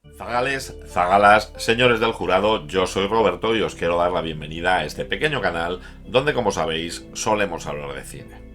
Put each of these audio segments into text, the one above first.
Zagales, zagalas, señores del jurado, yo soy Roberto y os quiero dar la bienvenida a este pequeño canal donde, como sabéis, solemos hablar de cine.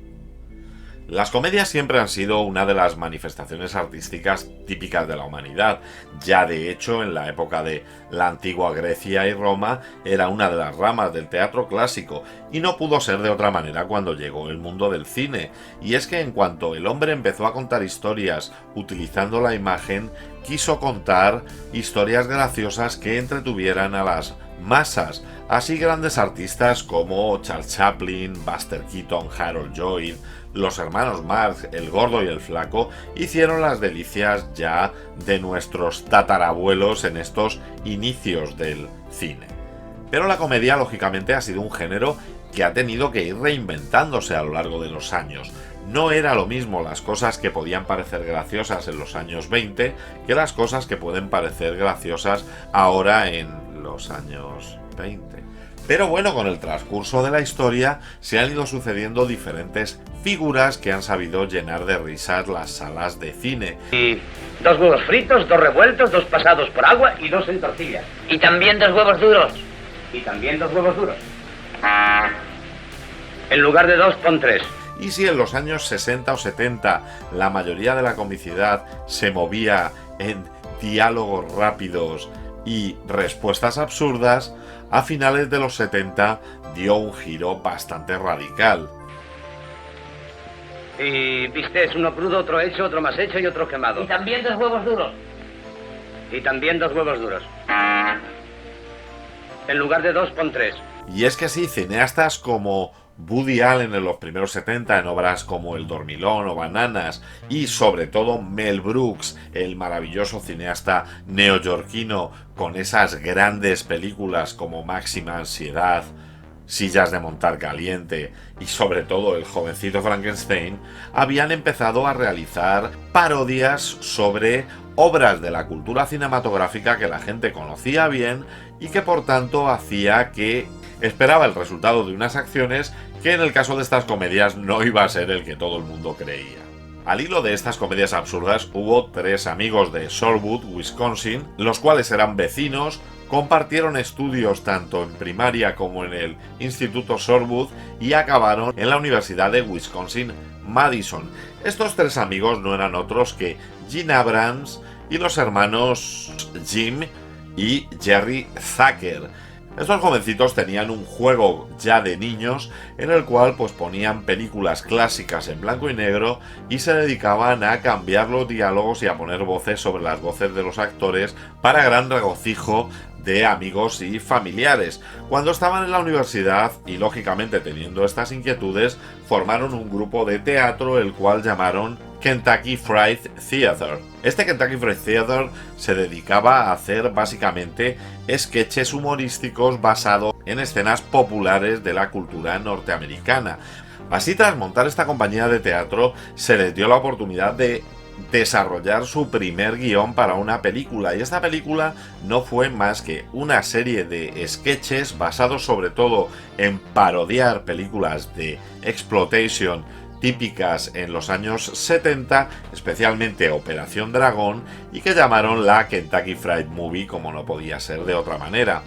Las comedias siempre han sido una de las manifestaciones artísticas típicas de la humanidad. Ya de hecho, en la época de la antigua Grecia y Roma, era una de las ramas del teatro clásico, y no pudo ser de otra manera cuando llegó el mundo del cine. Y es que en cuanto el hombre empezó a contar historias utilizando la imagen, quiso contar historias graciosas que entretuvieran a las masas. Así grandes artistas como Charles Chaplin, Buster Keaton, Harold Lloyd, los hermanos Marx, el gordo y el flaco, hicieron las delicias ya de nuestros tatarabuelos en estos inicios del cine. Pero la comedia, lógicamente, ha sido un género que ha tenido que ir reinventándose a lo largo de los años. No era lo mismo las cosas que podían parecer graciosas en los años 20 que las cosas que pueden parecer graciosas ahora en los años 20. Pero bueno, con el transcurso de la historia se han ido sucediendo diferentes figuras que han sabido llenar de risas las salas de cine. Y 2 huevos fritos, 2 revueltos, 2 pasados por agua y 2 en tortillas. Y también 2 huevos duros. Y también 2 huevos duros. En lugar de 2, pon 3. Y si en los años 60 o 70 la mayoría de la comicidad se movía en diálogos rápidos y respuestas absurdas, a finales de los 70 dio un giro bastante radical. Y bistec, uno crudo, otro hecho, otro más hecho y otro quemado. Y también 2 huevos duros. Y también 2 huevos duros. En lugar de 2, pon 3. Y es que sí, cineastas como Woody Allen en los primeros 70 en obras como El Dormilón o Bananas, y sobre todo Mel Brooks, el maravilloso cineasta neoyorquino con esas grandes películas como Máxima Ansiedad, Sillas de montar caliente y sobre todo El jovencito Frankenstein, habían empezado a realizar parodias sobre obras de la cultura cinematográfica que la gente conocía bien y que por tanto hacía que esperaba el resultado de unas acciones que en el caso de estas comedias no iba a ser el que todo el mundo creía. Al hilo de estas comedias absurdas hubo 3 amigos de Shorewood, Wisconsin, los cuales eran vecinos, compartieron estudios tanto en primaria como en el Instituto Shorewood y acabaron en la Universidad de Wisconsin-Madison. Estos 3 amigos no eran otros que Gene Abrams y los hermanos Jim y Jerry Zucker. Estos jovencitos tenían un juego ya de niños en el cual pues ponían películas clásicas en blanco y negro y se dedicaban a cambiar los diálogos y a poner voces sobre las voces de los actores para gran regocijo de amigos y familiares. Cuando estaban en la universidad y lógicamente teniendo estas inquietudes, formaron un grupo de teatro el cual llamaron Kentucky Fried Theater. Este Kentucky Fried Theater se dedicaba a hacer básicamente sketches humorísticos basados en escenas populares de la cultura norteamericana. Así, tras montar esta compañía de teatro, se les dio la oportunidad de desarrollar su primer guión para una película, y esta película no fue más que una serie de sketches basados sobre todo en parodiar películas de exploitation típicas en los años 70, especialmente Operación Dragón, y que llamaron la Kentucky Fried Movie, como no podía ser de otra manera.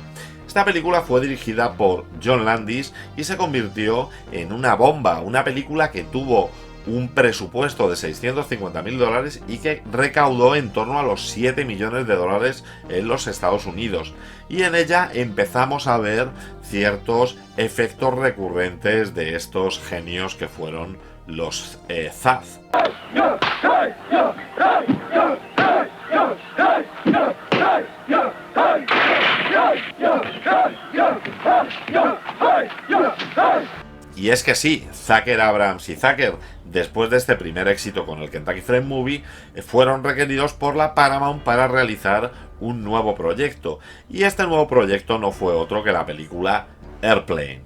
Esta película fue dirigida por John Landis y se convirtió en una bomba, una película que tuvo un presupuesto de $650.000 y que recaudó en torno a los $7 millones en los Estados Unidos. Y en ella empezamos a ver ciertos efectos recurrentes de estos genios que fueron los Zaz. Y es que sí, Zucker, Abrams y Zucker, después de este primer éxito con el Kentucky Fried Movie, fueron requeridos por la Paramount para realizar un nuevo proyecto. Y este nuevo proyecto no fue otro que la película Airplane.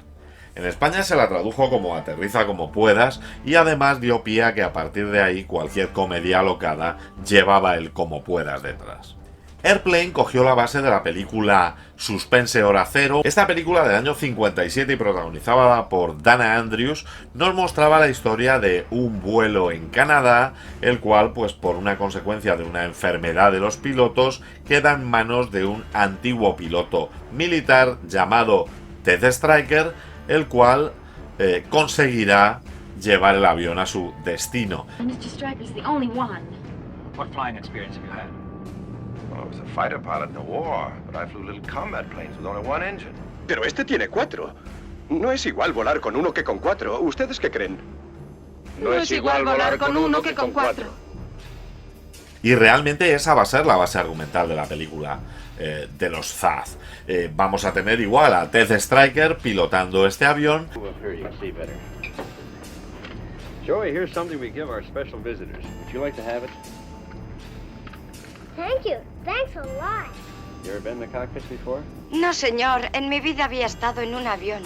En España se la tradujo como Aterriza como puedas, y además dio pie a que a partir de ahí cualquier comedia alocada llevaba el como puedas detrás. Airplane cogió la base de la película Suspense Hora Cero. Esta película del año 57 y protagonizada por Dana Andrews nos mostraba la historia de un vuelo en Canadá, el cual, pues por una consecuencia de una enfermedad de los pilotos, queda en manos de un antiguo piloto militar llamado Ted Striker, el cual conseguirá llevar el avión a su destino. Mr. Stryker's the only one. What flying experience have you had? Well, I was a fighter pilot in the war, but I flew little combat planes with only one engine. Pero este tiene 4. No es igual volar con uno que con 4. ¿Ustedes qué creen? No es igual volar con uno que con 4. Y realmente esa va a ser la base argumental de la película de los Zaz. Vamos a tener igual a Ted Striker pilotando este avión. Joey, here's something we give our special visitors. Would you like to have it? Thank you. Thanks a lot. You ever been in the cockpit before? No, señor. En mi vida había estado en un avión.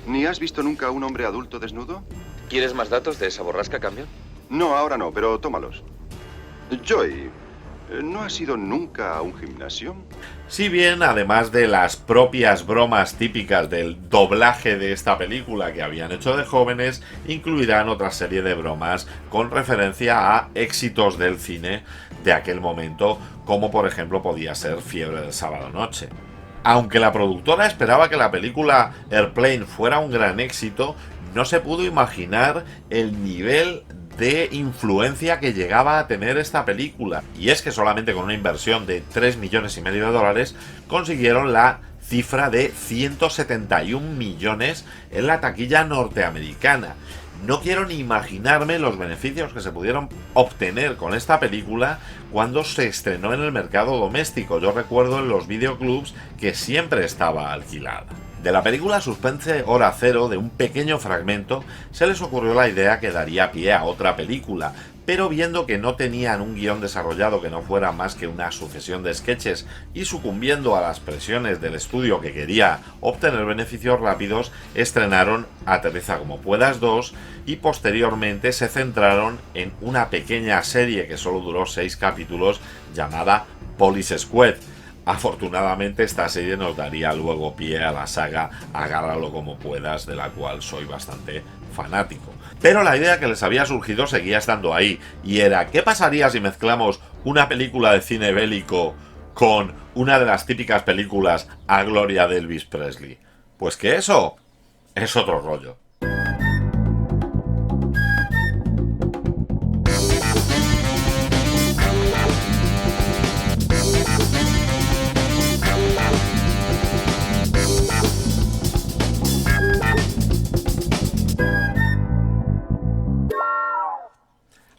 ¿Ni has visto nunca a un hombre adulto desnudo? ¿Quieres más datos de esa borrasca, cambio? No, ahora no, pero tómalos. Joey, ¿no has ido nunca a un gimnasio? Si bien, además de las propias bromas típicas del doblaje de esta película que habían hecho de jóvenes, incluirán otra serie de bromas con referencia a éxitos del cine de aquel momento, como por ejemplo podía ser Fiebre del Sábado Noche. Aunque la productora esperaba que la película Airplane fuera un gran éxito, no se pudo imaginar el nivel de influencia que llegaba a tener esta película. Y es que solamente con una inversión de 3,5 millones de dólares consiguieron la cifra de 171 millones en la taquilla norteamericana. No quiero ni imaginarme los beneficios que se pudieron obtener con esta película cuando se estrenó en el mercado doméstico. Yo recuerdo en los videoclubs que siempre estaba alquilada. De la película Suspense Hora Cero, de un pequeño fragmento, se les ocurrió la idea que daría pie a otra película, pero viendo que no tenían un guión desarrollado que no fuera más que una sucesión de sketches y sucumbiendo a las presiones del estudio que quería obtener beneficios rápidos, estrenaron Aterriza como puedas 2 y posteriormente se centraron en una pequeña serie que solo duró 6 capítulos llamada Police Squad. Afortunadamente esta serie nos daría luego pie a la saga Agárralo como puedas, de la cual soy bastante fanático. Pero la idea que les había surgido seguía estando ahí, y era ¿qué pasaría si mezclamos una película de cine bélico con una de las típicas películas a gloria de Elvis Presley? Pues que eso es otro rollo.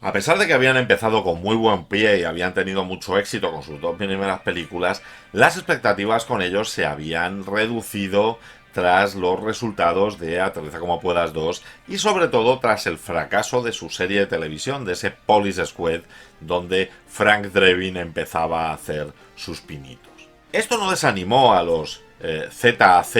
A pesar de que habían empezado con muy buen pie y habían tenido mucho éxito con sus 2 primeras películas, las expectativas con ellos se habían reducido tras los resultados de Aterriza como puedas 2 y sobre todo tras el fracaso de su serie de televisión, de ese Police Squad, donde Frank Drebin empezaba a hacer sus pinitos. Esto no desanimó a los ZAZ,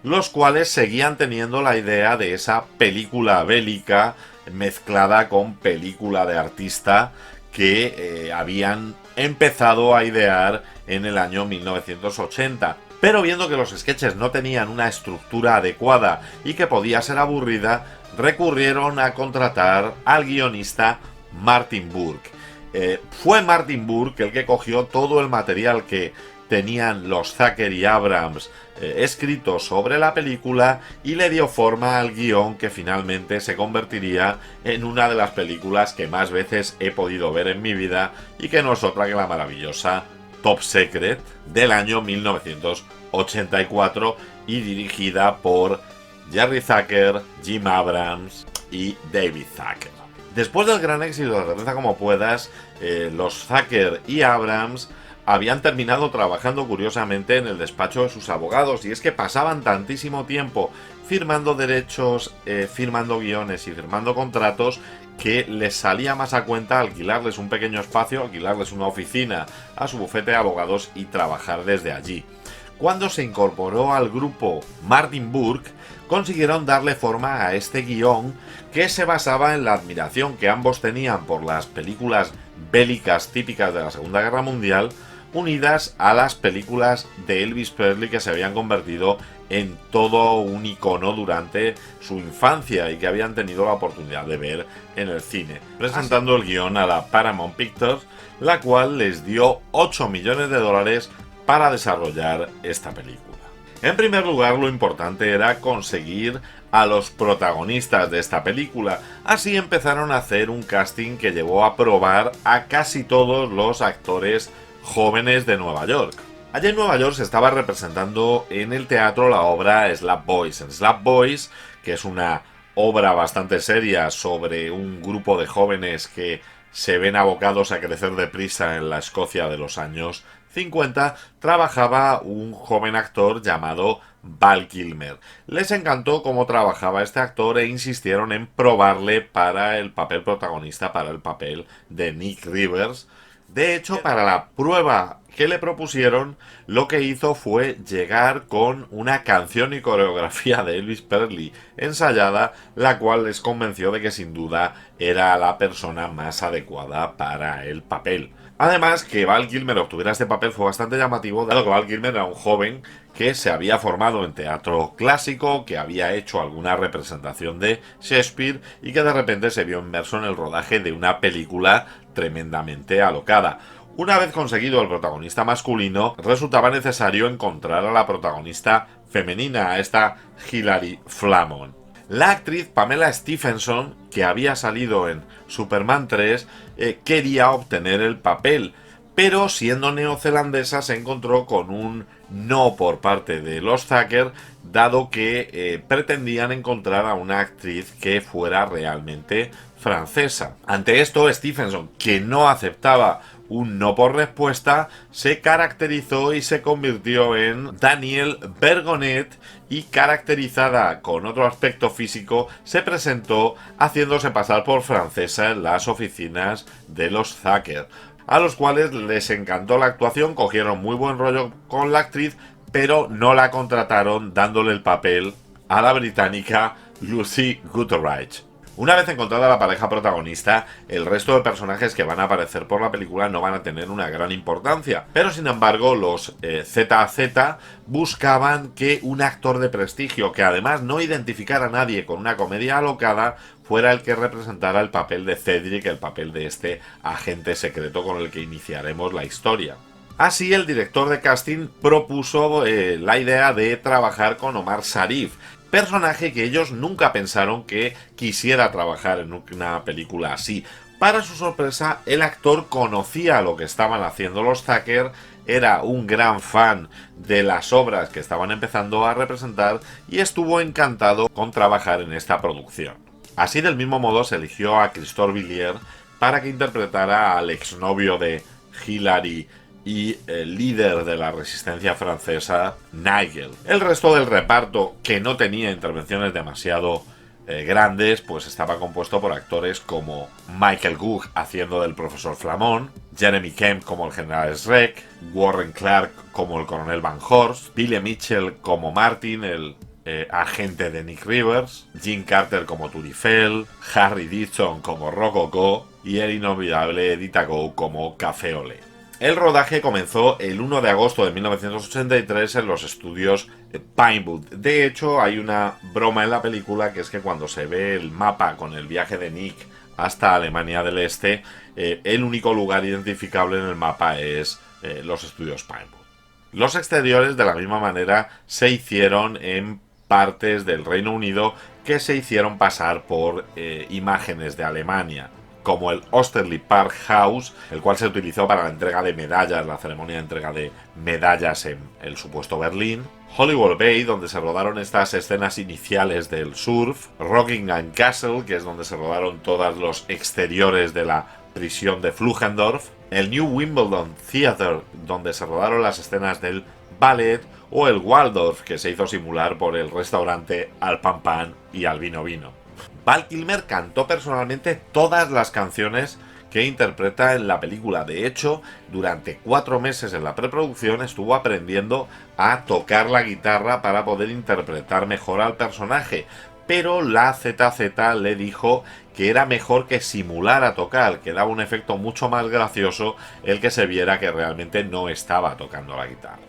los cuales seguían teniendo la idea de esa película bélica mezclada con película de artista que habían empezado a idear en el año 1980. Pero viendo que los sketches no tenían una estructura adecuada y que podía ser aburrida, recurrieron a contratar al guionista Martin Burke. Fue Martin Burke el que cogió todo el material que tenían los Zucker y Abrams escrito sobre la película y le dio forma al guión que finalmente se convertiría en una de las películas que más veces he podido ver en mi vida y que no es otra que la maravillosa Top Secret del año 1984 y dirigida por Jerry Zucker, Jim Abrams y David Zucker. Después del gran éxito de Aterriza como puedas, los Zucker y Abrams habían terminado trabajando curiosamente en el despacho de sus abogados, y es que pasaban tantísimo tiempo firmando derechos, firmando guiones y firmando contratos que les salía más a cuenta alquilarles un pequeño espacio, alquilarles una oficina a su bufete de abogados y trabajar desde allí. Cuando se incorporó al grupo Martin Burke, consiguieron darle forma a este guión que se basaba en la admiración que ambos tenían por las películas bélicas típicas de la Segunda Guerra Mundial, unidas a las películas de Elvis Presley que se habían convertido en todo un icono durante su infancia y que habían tenido la oportunidad de ver en el cine, presentando el guión a la Paramount Pictures, la cual les dio $8 millones para desarrollar esta película. En primer lugar, lo importante era conseguir a los protagonistas de esta película. Así empezaron a hacer un casting que llevó a probar a casi todos los actores jóvenes de Nueva York. Allí en Nueva York se estaba representando en el teatro la obra Slap Boys. En Slap Boys, que es una obra bastante seria sobre un grupo de jóvenes que se ven abocados a crecer deprisa en la Escocia de los años 50, trabajaba un joven actor llamado Val Kilmer. Les encantó cómo trabajaba este actor e insistieron en probarle para el papel protagonista, para el papel de Nick Rivers. De hecho, para la prueba que le propusieron, lo que hizo fue llegar con una canción y coreografía de Elvis Presley ensayada, la cual les convenció de que sin duda era la persona más adecuada para el papel. Además, que Val Kilmer obtuviera este papel fue bastante llamativo, dado que Val Kilmer era un joven que se había formado en teatro clásico, que había hecho alguna representación de Shakespeare y que de repente se vio inmerso en el rodaje de una película tremendamente alocada. Una vez conseguido el protagonista masculino, resultaba necesario encontrar a la protagonista femenina, a esta Hilary Flamon. La actriz Pamela Stephenson, que había salido en Superman 3, quería obtener el papel, pero siendo neozelandesa se encontró con un no por parte de los Zucker, dado que pretendían encontrar a una actriz que fuera realmente francesa. Ante esto, Stephenson, que no aceptaba un no por respuesta, se caracterizó y se convirtió en Danielle Bergonet y, caracterizada con otro aspecto físico, se presentó haciéndose pasar por francesa en las oficinas de los Zucker, a los cuales les encantó la actuación, cogieron muy buen rollo con la actriz, pero no la contrataron, dándole el papel a la británica Lucy Goodrich. Una vez encontrada la pareja protagonista, el resto de personajes que van a aparecer por la película no van a tener una gran importancia, pero sin embargo los ZZ buscaban que un actor de prestigio, que además no identificara a nadie con una comedia alocada, fuera el que representara el papel de Cedric, el papel de este agente secreto con el que iniciaremos la historia. Así, el director de casting propuso la idea de trabajar con Omar Sharif, personaje que ellos nunca pensaron que quisiera trabajar en una película así. Para su sorpresa, el actor conocía lo que estaban haciendo los Zucker, era un gran fan de las obras que estaban empezando a representar y estuvo encantado con trabajar en esta producción. Así, del mismo modo, se eligió a Christophe Villiers para que interpretara al exnovio de Hilary y el líder de la resistencia francesa, Nigel. El resto del reparto, que no tenía intervenciones demasiado grandes, pues estaba compuesto por actores como Michael Gough haciendo del profesor Flamon, Jeremy Kemp como el general Schreck, Warren Clark como el coronel Van Horst, Billy Mitchell como Martin, el agente de Nick Rivers, Jim Carter como Turifel, Harry Dixon como Rococo y el inolvidable Eddie Tagoe como Café Olé. El rodaje comenzó el 1 de agosto de 1983 en los estudios Pinewood. De hecho, hay una broma en la película, que es que cuando se ve el mapa con el viaje de Nick hasta Alemania del Este, el único lugar identificable en el mapa es los estudios Pinewood. Los exteriores, de la misma manera, se hicieron en partes del Reino Unido que se hicieron pasar por imágenes de Alemania, como el Osterley Park House, el cual se utilizó para la entrega de medallas, la ceremonia de entrega de medallas en el supuesto Berlín, Hollywood Bay, donde se rodaron estas escenas iniciales del surf, Rockingham Castle, que es donde se rodaron todos los exteriores de la prisión de Flugendorf, el New Wimbledon Theatre, donde se rodaron las escenas del ballet, o el Waldorf, que se hizo simular por el restaurante Al Pan Pan y Al Vino Vino. Val Kilmer cantó personalmente todas las canciones que interpreta en la película. De hecho, durante 4 meses en la preproducción estuvo aprendiendo a tocar la guitarra para poder interpretar mejor al personaje. pero la ZZ le dijo que era mejor que simulara tocar, que daba un efecto mucho más gracioso el que se viera que realmente no estaba tocando la guitarra.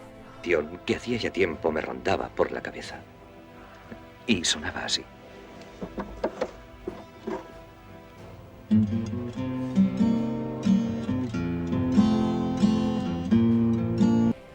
Que hacía ya tiempo me rondaba por la cabeza. Y sonaba así.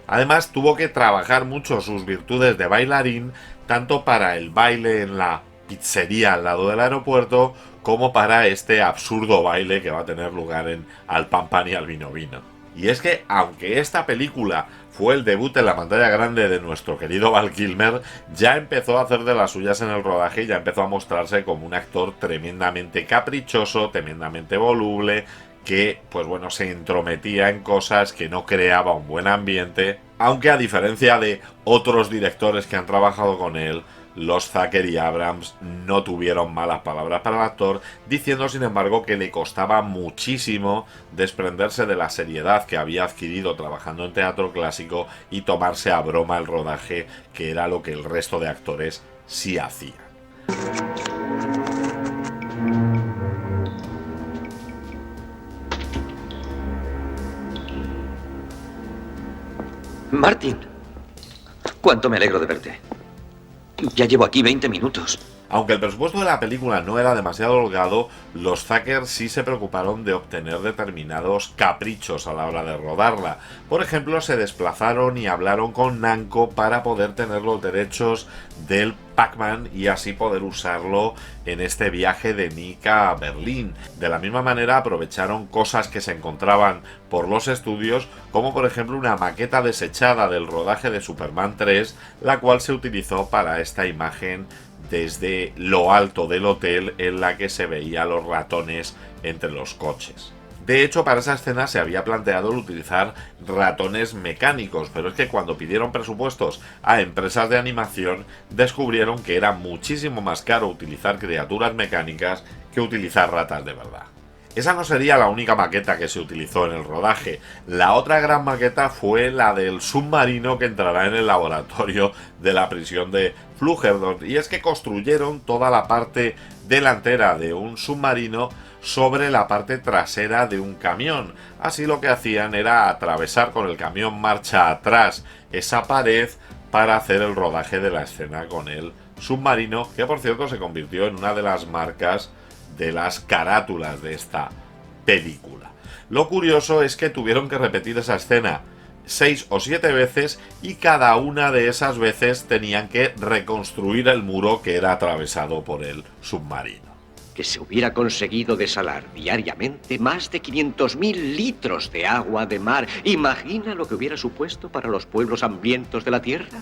Además, tuvo que trabajar mucho sus virtudes de bailarín, tanto para el baile en la pizzería al lado del aeropuerto, como para este absurdo baile que va a tener lugar en Al Pan Pan y Al Vino Vino. Y es que, aunque esta película fue el debut en la pantalla grande de nuestro querido Val Kilmer, ya empezó a hacer de las suyas en el rodaje y ya empezó a mostrarse como un actor tremendamente caprichoso, tremendamente voluble, que, pues bueno, se entrometía en cosas, que no creaba un buen ambiente, aunque a diferencia de otros directores que han trabajado con él, los Zucker y Abrams no tuvieron malas palabras para el actor, diciendo sin embargo que le costaba muchísimo desprenderse de la seriedad que había adquirido trabajando en teatro clásico y tomarse a broma el rodaje, que era lo que el resto de actores sí hacían. Martin, cuánto me alegro de verte. Ya llevo aquí 20 minutos. Aunque el presupuesto de la película no era demasiado holgado, los Zucker sí se preocuparon de obtener determinados caprichos a la hora de rodarla. Por ejemplo, se desplazaron y hablaron con Namco para poder tener los derechos del Pac-Man y así poder usarlo en este viaje de Nick a Berlín. De la misma manera aprovecharon cosas que se encontraban por los estudios, como por ejemplo una maqueta desechada del rodaje de Superman 3, la cual se utilizó para esta imagen desde lo alto del hotel en la que se veía los ratones entre los coches. De hecho, para esa escena se había planteado el utilizar ratones mecánicos, pero es que cuando pidieron presupuestos a empresas de animación, descubrieron que era muchísimo más caro utilizar criaturas mecánicas que utilizar ratas de verdad. Esa no sería la única maqueta que se utilizó en el rodaje. La otra gran maqueta fue la del submarino que entrará en el laboratorio de la prisión de Flugerdorf. Y es que construyeron toda la parte delantera de un submarino sobre la parte trasera de un camión. Así lo que hacían era atravesar con el camión marcha atrás esa pared para hacer el rodaje de la escena con el submarino, que por cierto se convirtió en una de las marcas de las carátulas de esta película. Lo curioso es que tuvieron que repetir esa escena 6 o 7 veces y cada una de esas veces tenían que reconstruir el muro que era atravesado por el submarino. Que se hubiera conseguido desalar diariamente más de 500.000 litros de agua de mar. ¿Imagina lo que hubiera supuesto para los pueblos hambrientos de la Tierra?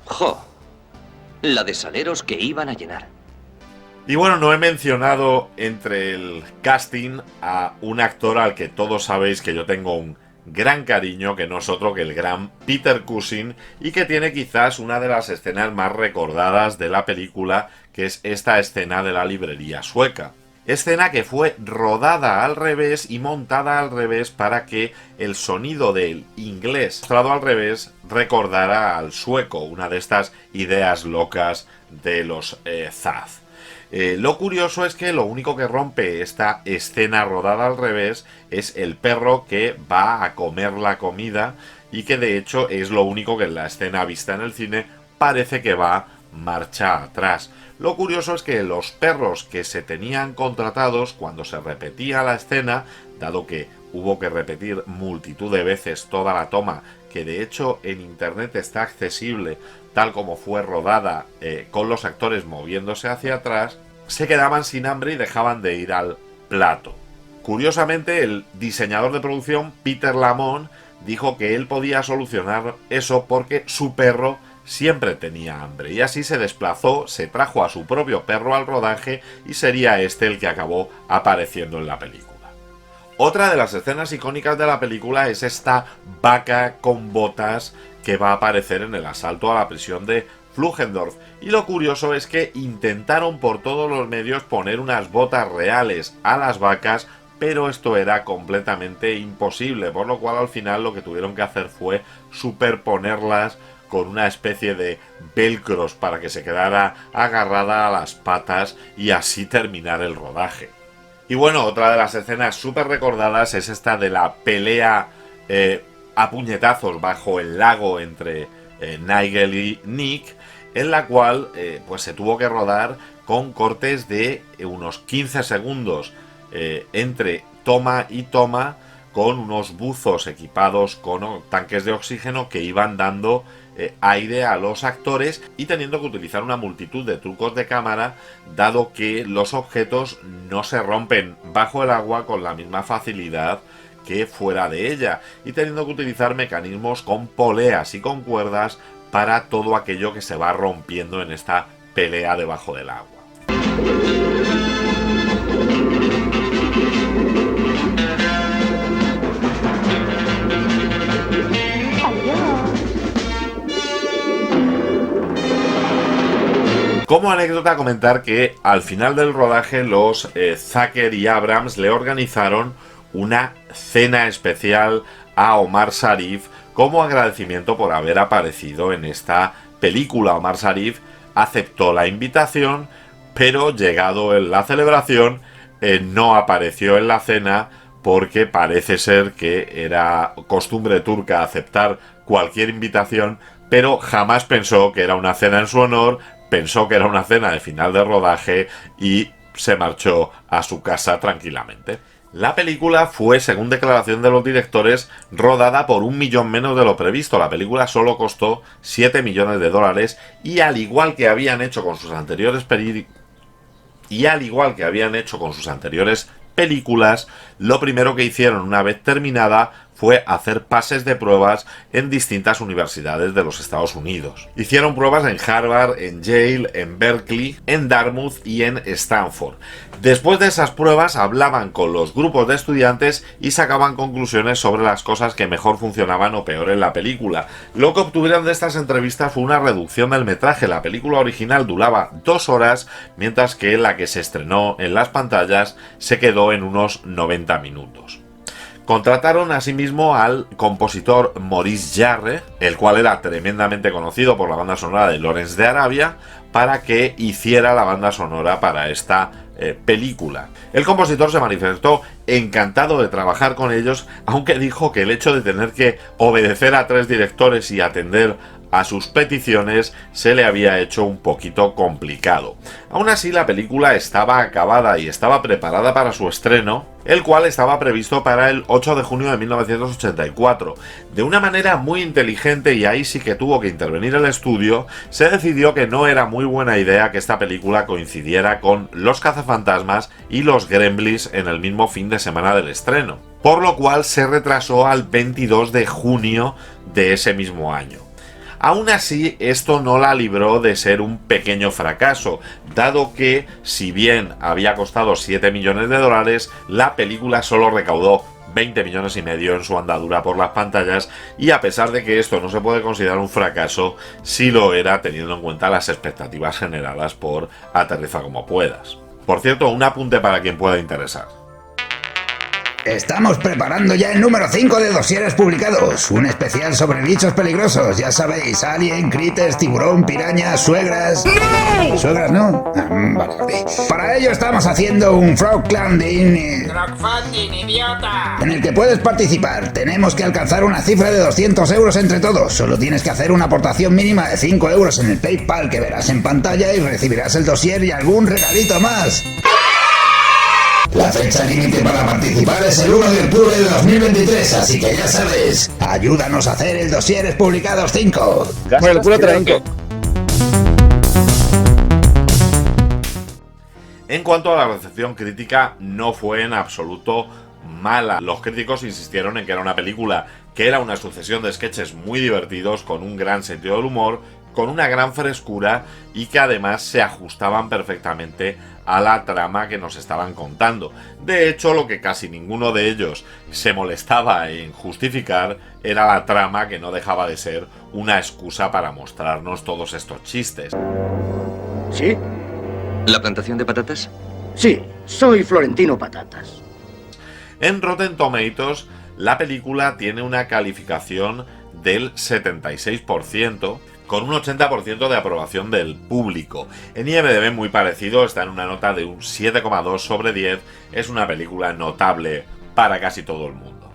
¡Jo! La de saleros que iban a llenar. Y bueno, no he mencionado entre el casting a un actor al que todos sabéis que yo tengo un gran cariño, que no es otro que el gran Peter Cushing, y que tiene quizás una de las escenas más recordadas de la película, que es esta escena de la librería sueca. Escena que fue rodada al revés y montada al revés para que el sonido del inglés mostrado al revés recordara al sueco, una de estas ideas locas de los Zaz. Lo curioso es que lo único que rompe esta escena rodada al revés es el perro que va a comer la comida y que de hecho es lo único que en la escena vista en el cine parece que va marcha atrás. Lo curioso es que los perros que se tenían contratados cuando se repetía la escena, dado que hubo que repetir multitud de veces toda la toma, que de hecho en internet está accesible tal como fue rodada, con los actores moviéndose hacia atrás, se quedaban sin hambre y dejaban de ir al plato. Curiosamente, el diseñador de producción, Peter Lamont, dijo que él podía solucionar eso porque su perro siempre tenía hambre, y así se desplazó, se trajo a su propio perro al rodaje y sería este el que acabó apareciendo en la película. Otra de las escenas icónicas de la película es esta vaca con botas que va a aparecer en el asalto a la prisión de Fluggendorf, y lo curioso es que intentaron por todos los medios poner unas botas reales a las vacas, pero esto era completamente imposible, por lo cual al final lo que tuvieron que hacer fue superponerlas con una especie de velcros para que se quedara agarrada a las patas y así terminar el rodaje. Y bueno, otra de las escenas súper recordadas es esta de la pelea a puñetazos bajo el lago entre Nigel y Nick, en la cual pues se tuvo que rodar con cortes de unos 15 segundos entre toma y toma, con unos buzos equipados con tanques de oxígeno que iban dando aire a los actores y teniendo que utilizar una multitud de trucos de cámara, dado que los objetos no se rompen bajo el agua con la misma facilidad que fuera de ella, y teniendo que utilizar mecanismos con poleas y con cuerdas para todo aquello que se va rompiendo en esta pelea debajo del agua. Como anécdota, comentar que al final del rodaje los Zucker y Abrams le organizaron una cena especial a Omar Sharif como agradecimiento por haber aparecido en esta película. Omar Sharif aceptó la invitación, pero llegado en la celebración no apareció en la cena, porque parece ser que era costumbre turca aceptar cualquier invitación, pero jamás pensó que era una cena en su honor, pensó que era una cena de final de rodaje y se marchó a su casa tranquilamente. La película fue, según declaración de los directores, rodada por $1 millón menos de lo previsto. La película solo costó $7 millones y al igual que habían hecho con sus anteriores películas, lo primero que hicieron una vez terminada fue hacer pases de pruebas en distintas universidades de los Estados Unidos. Hicieron pruebas en Harvard, en Yale, en Berkeley, en Dartmouth y en Stanford. Después de esas pruebas hablaban con los grupos de estudiantes y sacaban conclusiones sobre las cosas que mejor funcionaban o peor en la película. Lo que obtuvieron de estas entrevistas fue una reducción del metraje. La película original duraba 2 horas, mientras que la que se estrenó en las pantallas se quedó en unos 90 minutos. Contrataron asimismo al compositor Maurice Jarre, el cual era tremendamente conocido por la banda sonora de Lawrence de Arabia, para que hiciera la banda sonora para esta película. El compositor se manifestó encantado de trabajar con ellos, aunque dijo que el hecho de tener que obedecer a 3 directores y atender a sus peticiones se le había hecho un poquito complicado. Aún así, la película estaba acabada y estaba preparada para su estreno, el cual estaba previsto para el 8 de junio de 1984. De una manera muy inteligente, y ahí sí que tuvo que intervenir el estudio, se decidió que no era muy buena idea que esta película coincidiera con Los Cazafantasmas y Los Gremlins en el mismo fin de semana del estreno, por lo cual se retrasó al 22 de junio de ese mismo año. Aún así, esto no la libró de ser un pequeño fracaso, dado que, si bien había costado $7 millones, la película solo recaudó $20,5 millones en su andadura por las pantallas, y a pesar de que esto no se puede considerar un fracaso, sí lo era teniendo en cuenta las expectativas generadas por Aterriza como puedas. Por cierto, un apunte para quien pueda interesar. Estamos preparando ya el número 5 de dosieres publicados, un especial sobre bichos peligrosos, ya sabéis, alien, critters, tiburón, piraña, suegras... ¡No! ¿Suegras no? Vale. Para ello estamos haciendo un crowdfunding... ¡Crowdfunding, idiota! En el que puedes participar. Tenemos que alcanzar una cifra de 200 euros entre todos. Solo tienes que hacer una aportación mínima de 5 euros en el PayPal que verás en pantalla y recibirás el dossier y algún regalito más. La fecha límite para participar es el 1 de octubre de 2023, así que ya sabes, ayúdanos a hacer el Dosieres Publicados 5. Bueno, el culo tranco. En cuanto a la recepción crítica, no fue en absoluto mala. Los críticos insistieron en que era una película que era una sucesión de sketches muy divertidos, con un gran sentido del humor, con una gran frescura y que además se ajustaban perfectamente a la trama que nos estaban contando. De hecho, lo que casi ninguno de ellos se molestaba en justificar era la trama, que no dejaba de ser una excusa para mostrarnos todos estos chistes. ¿Sí? ¿La plantación de patatas? Sí, soy Florentino Patatas. En Rotten Tomatoes, la película tiene una calificación del 76%, con un 80% de aprobación del público. En IMDb muy parecido, está en una nota de un 7,2 sobre 10, es una película notable para casi todo el mundo.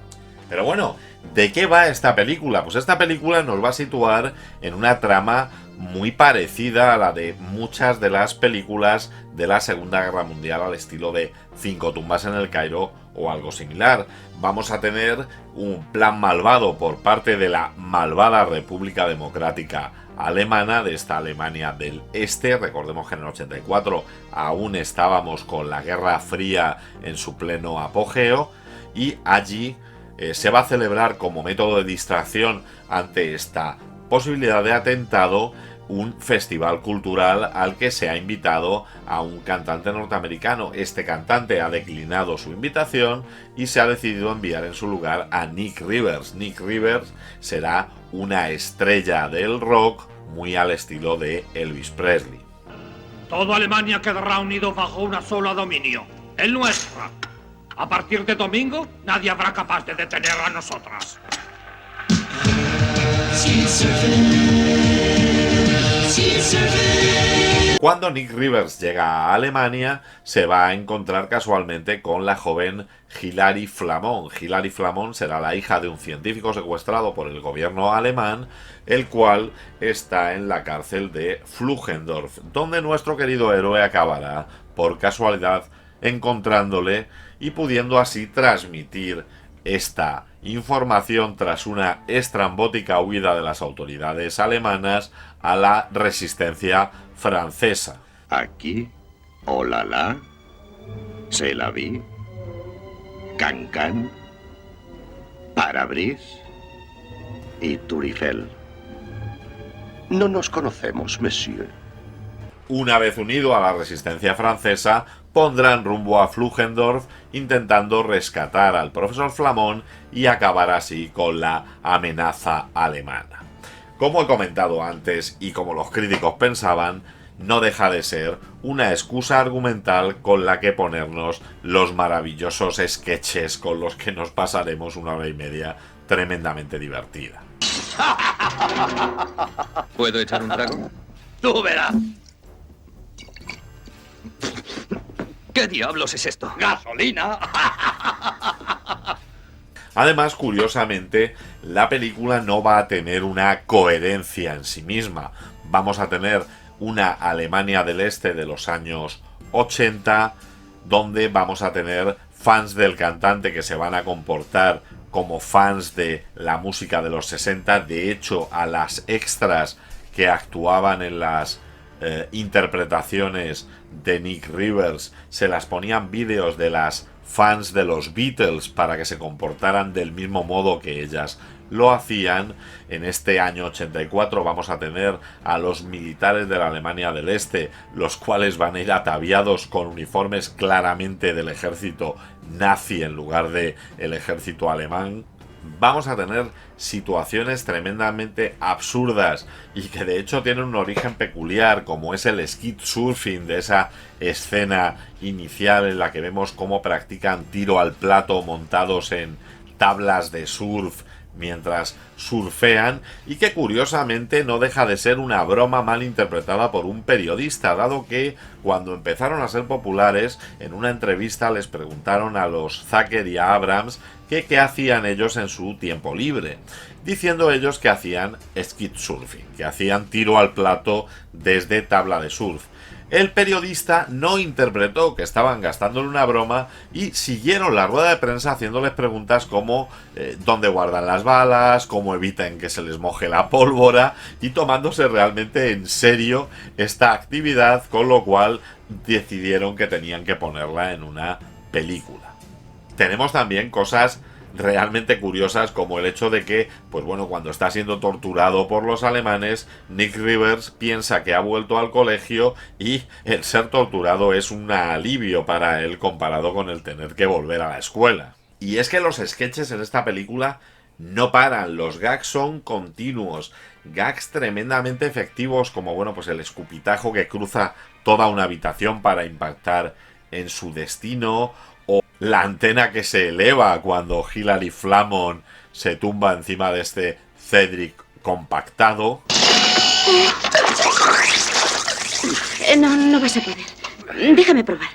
Pero bueno, ¿de qué va esta película? Pues esta película nos va a situar en una trama muy parecida a la de muchas de las películas de la Segunda Guerra Mundial, al estilo de 5 tumbas en el Cairo o algo similar. Vamos a tener un plan malvado por parte de la malvada República Democrática Alemana, de esta Alemania del Este. Recordemos que en el 84 aún estábamos con la Guerra Fría en su pleno apogeo, y allí se va a celebrar como método de distracción ante esta posibilidad de atentado un festival cultural al que se ha invitado a un cantante norteamericano. Este cantante ha declinado su invitación y se ha decidido enviar en su lugar a Nick Rivers. Nick Rivers será una estrella del rock muy al estilo de Elvis Presley. Toda Alemania quedará unido bajo un solo dominio, el nuestro. A partir de domingo, nadie habrá capaz de detener a nosotras. Cuando Nick Rivers llega a Alemania, se va a encontrar casualmente con la joven Hilary Flamon. Hilary Flamon será la hija de un científico secuestrado por el gobierno alemán, el cual está en la cárcel de Pflugendorf, donde nuestro querido héroe acabará, por casualidad, encontrándole y pudiendo así transmitir esta información tras una estrambótica huida de las autoridades alemanas a la resistencia francesa. Aquí, Olala, Se la vi, Cancan, Parabris y Turifel. No nos conocemos, monsieur. Una vez unido a la resistencia francesa, pondrán rumbo a Pflugendorf intentando rescatar al profesor Flamon y acabar así con la amenaza alemana. Como he comentado antes y como los críticos pensaban, no deja de ser una excusa argumental con la que ponernos los maravillosos sketches con los que nos pasaremos 1 hora y media tremendamente divertida. ¿Puedo echar un trago? ¡Tú verás! ¿Qué diablos es esto? ¡Gasolina! Además, curiosamente, la película no va a tener una coherencia en sí misma. Vamos a tener una Alemania del Este de los años 80, donde vamos a tener fans del cantante que se van a comportar como fans de la música de los 60. De hecho, a las extras que actuaban en las interpretaciones de Nick Rivers se las ponían vídeos de las fans de los Beatles para que se comportaran del mismo modo que ellas lo hacían. En este año 84 vamos a tener a los militares de la Alemania del Este, los cuales van a ir ataviados con uniformes claramente del ejército nazi en lugar de el ejército alemán. Vamos a tener situaciones tremendamente absurdas y que de hecho tienen un origen peculiar, como es el skeet surfing de esa escena inicial en la que vemos cómo practican tiro al plato montados en tablas de surf mientras surfean, y que curiosamente no deja de ser una broma mal interpretada por un periodista, dado que cuando empezaron a ser populares, en una entrevista les preguntaron a los Zucker y a Abrams que qué hacían ellos en su tiempo libre, diciendo ellos que hacían skeet surfing, que hacían tiro al plato desde tabla de surf. El periodista no interpretó que estaban gastándole una broma y siguieron la rueda de prensa haciéndoles preguntas como dónde guardan las balas, cómo evitan que se les moje la pólvora, y tomándose realmente en serio esta actividad, con lo cual decidieron que tenían que ponerla en una película. Tenemos también cosas realmente curiosas, como el hecho de que, pues bueno, cuando está siendo torturado por los alemanes, Nick Rivers piensa que ha vuelto al colegio y el ser torturado es un alivio para él comparado con el tener que volver a la escuela. Y es que los sketches en esta película no paran, los gags son continuos, gags tremendamente efectivos, como bueno, pues el escupitajo que cruza toda una habitación para impactar en su destino, o la antena que se eleva cuando Hilary Flamon se tumba encima de este Cedric compactado. No vas a poder. Déjame probar.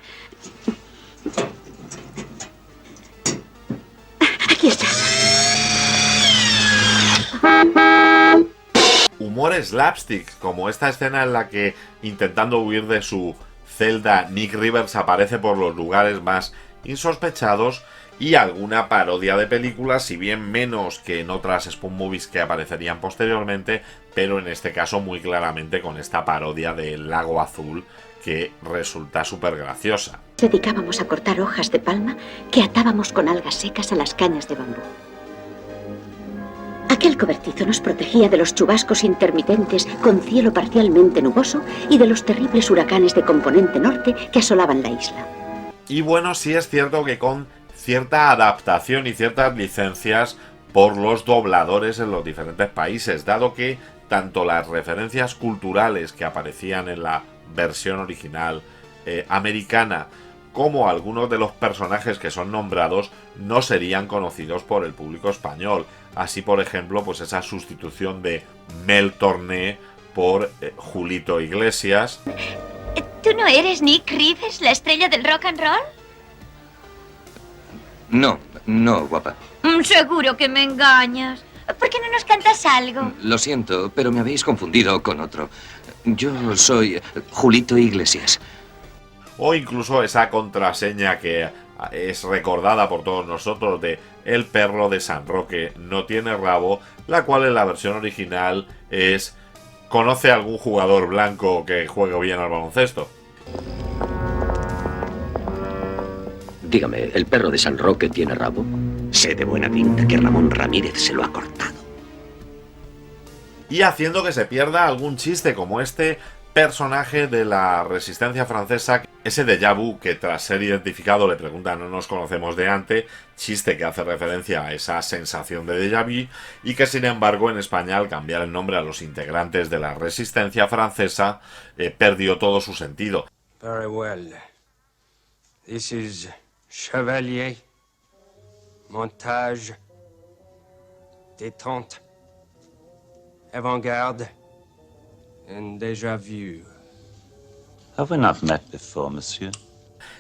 Aquí está. Humor slapstick, como esta escena en la que, intentando huir de su celda, Nick Rivers aparece por los lugares más insospechados, y alguna parodia de películas, si bien menos que en otras Spoon Movies que aparecerían posteriormente, pero en este caso muy claramente con esta parodia del Lago Azul, que resulta súper graciosa. Dedicábamos a cortar hojas de palma que atábamos con algas secas a las cañas de bambú. Aquel cobertizo nos protegía de los chubascos intermitentes con cielo parcialmente nuboso y de los terribles huracanes de componente norte que asolaban la isla. Y bueno, sí es cierto que con cierta adaptación y ciertas licencias por los dobladores en los diferentes países, dado que tanto las referencias culturales que aparecían en la versión original americana como algunos de los personajes que son nombrados no serían conocidos por el público español. Así, por ejemplo, pues esa sustitución de Mel Torné por Julito Iglesias. ¿Tú no eres Nick Rivers, la estrella del rock and roll? No, guapa. Seguro que me engañas. ¿Por qué no nos cantas algo? Lo siento, pero me habéis confundido con otro. Yo soy Julito Iglesias. O incluso esa contraseña que es recordada por todos nosotros de El perro de San Roque no tiene rabo, la cual en la versión original es: ¿conoce a algún jugador blanco que juegue bien al baloncesto? Dígame, ¿el perro de San Roque tiene rabo? Sé de buena tinta que Ramón Ramírez se lo ha cortado. Y haciendo que se pierda algún chiste como este personaje de la resistencia francesa, ese déjà vu que tras ser identificado le preguntan no nos conocemos de antes, chiste que hace referencia a esa sensación de déjà vu y que sin embargo en España al cambiar el nombre a los integrantes de la resistencia francesa perdió todo su sentido. Very well. This is Chevalier, Montage, Détente, Avant-garde, and Déjà vu. Have we not met before, monsieur?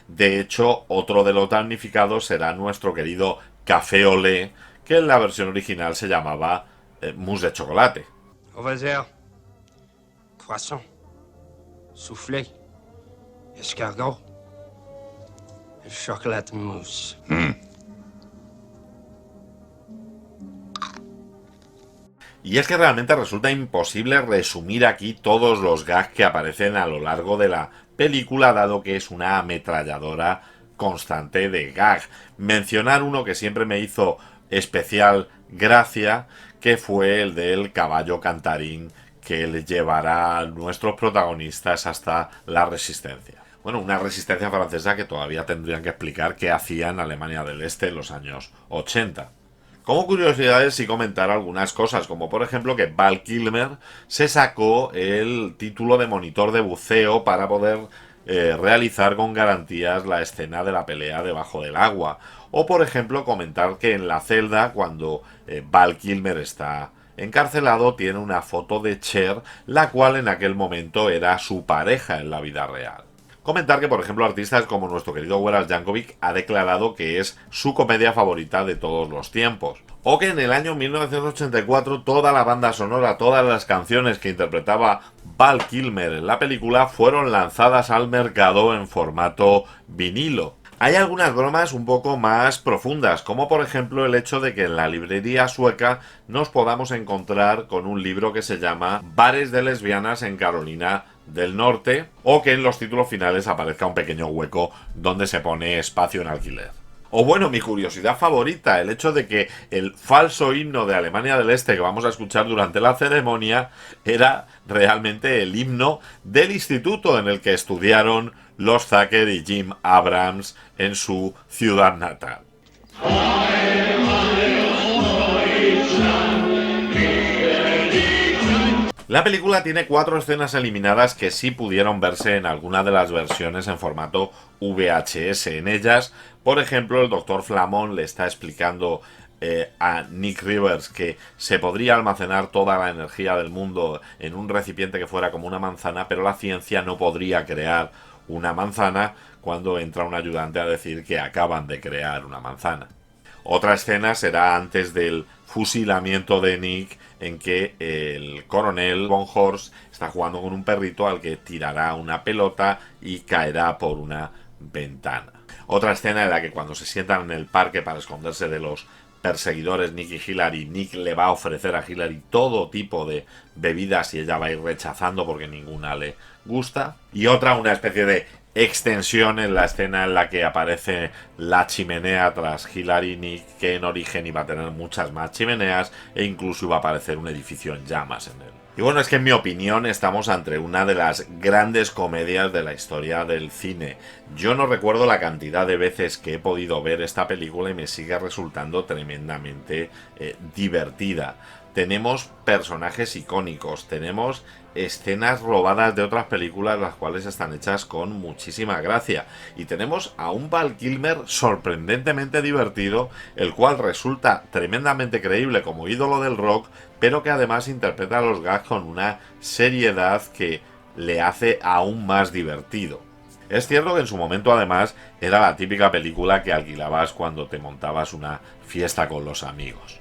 De hecho, otro de los damnificados será nuestro querido Café Olé, que en la versión original se llamaba mousse de chocolate. Auvergne, Poisson, Soufflé, Escargot, el chocolate mousse. Y es que realmente resulta imposible resumir aquí todos los gags que aparecen a lo largo de la película, dado que es una ametralladora constante de gag. Mencionar uno que siempre me hizo especial gracia, que fue el del caballo cantarín que le llevará a nuestros protagonistas hasta la resistencia. Bueno, una resistencia francesa que todavía tendrían que explicar qué hacía en Alemania del Este en los años 80. Como curiosidades y comentar algunas cosas, como por ejemplo que Val Kilmer se sacó el título de monitor de buceo para poder realizar con garantías la escena de la pelea debajo del agua. O por ejemplo comentar que en la celda, cuando Val Kilmer está encarcelado, tiene una foto de Cher, la cual en aquel momento era su pareja en la vida real. Comentar que, por ejemplo, artistas como nuestro querido Weras Jankovic ha declarado que es su comedia favorita de todos los tiempos. O que en el año 1984 toda la banda sonora, todas las canciones que interpretaba Val Kilmer en la película fueron lanzadas al mercado en formato vinilo. Hay algunas bromas un poco más profundas, como por ejemplo el hecho de que en la librería sueca nos podamos encontrar con un libro que se llama Bares de lesbianas en Carolina del Norte, o que en los títulos finales aparezca un pequeño hueco donde se pone espacio en alquiler. O bueno, mi curiosidad favorita, el hecho de que el falso himno de Alemania del Este que vamos a escuchar durante la ceremonia era realmente el himno del instituto en el que estudiaron los Zucker y Jim Abrams en su ciudad natal. La película tiene 4 escenas eliminadas que sí pudieron verse en alguna de las versiones en formato VHS. En ellas, por ejemplo, el Dr. Flamón le está explicando a Nick Rivers que se podría almacenar toda la energía del mundo en un recipiente que fuera como una manzana, pero la ciencia no podría crear una manzana cuando entra un ayudante a decir que acaban de crear una manzana. Otra escena será antes del fusilamiento de Nick, en que el coronel Von Horst está jugando con un perrito al que tirará una pelota y caerá por una ventana. Otra escena en la que cuando se sientan en el parque para esconderse de los perseguidores Nick y Hillary, Nick le va a ofrecer a Hillary todo tipo de bebidas y ella va a ir rechazando porque ninguna le gusta. Y otra, una especie de extensión en la escena en la que aparece la chimenea tras Hillary y Nick, que en origen iba a tener muchas más chimeneas e incluso iba a aparecer un edificio en llamas en él. Y bueno, es que en mi opinión estamos ante una de las grandes comedias de la historia del cine. Yo no recuerdo la cantidad de veces que he podido ver esta película y me sigue resultando tremendamente divertida. Tenemos personajes icónicos, tenemos escenas robadas de otras películas, las cuales están hechas con muchísima gracia, y tenemos a un Val Kilmer sorprendentemente divertido, el cual resulta tremendamente creíble como ídolo del rock, pero que además interpreta los gags con una seriedad que le hace aún más divertido. Es cierto que en su momento además era la típica película que alquilabas cuando te montabas una fiesta con los amigos.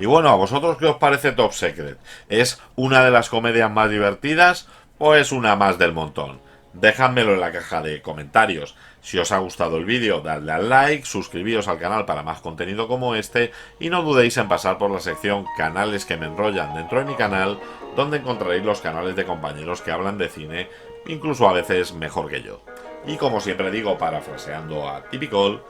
Y bueno, ¿a vosotros qué os parece Top Secret? ¿Es una de las comedias más divertidas o es una más del montón? Dejádmelo en la caja de comentarios. Si os ha gustado el vídeo, dadle al like, suscribíos al canal para más contenido como este y no dudéis en pasar por la sección Canales que me enrollan dentro de mi canal, donde encontraréis los canales de compañeros que hablan de cine, incluso a veces mejor que yo. Y como siempre digo, parafraseando a Typical,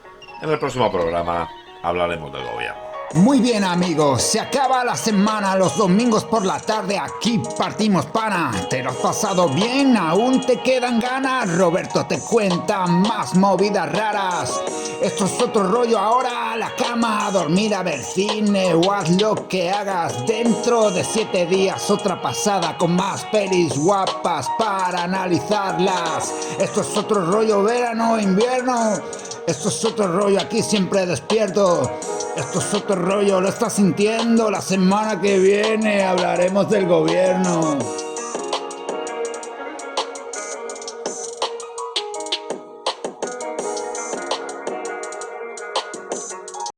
en el próximo programa hablaremos del gobierno. Muy bien amigos, se acaba la semana, los domingos por la tarde aquí partimos pana. ¿Te lo has pasado bien? ¿Aún te quedan ganas? Roberto te cuenta más movidas raras. Esto es otro rollo, ahora a la cama, a dormir, a ver cine o haz lo que hagas. Dentro de 7 días otra pasada con más pelis guapas para analizarlas. Esto es otro rollo, verano, invierno. Esto es otro rollo, aquí siempre despierto. Esto es otro rollo, lo estás sintiendo. La semana que viene hablaremos del gobierno.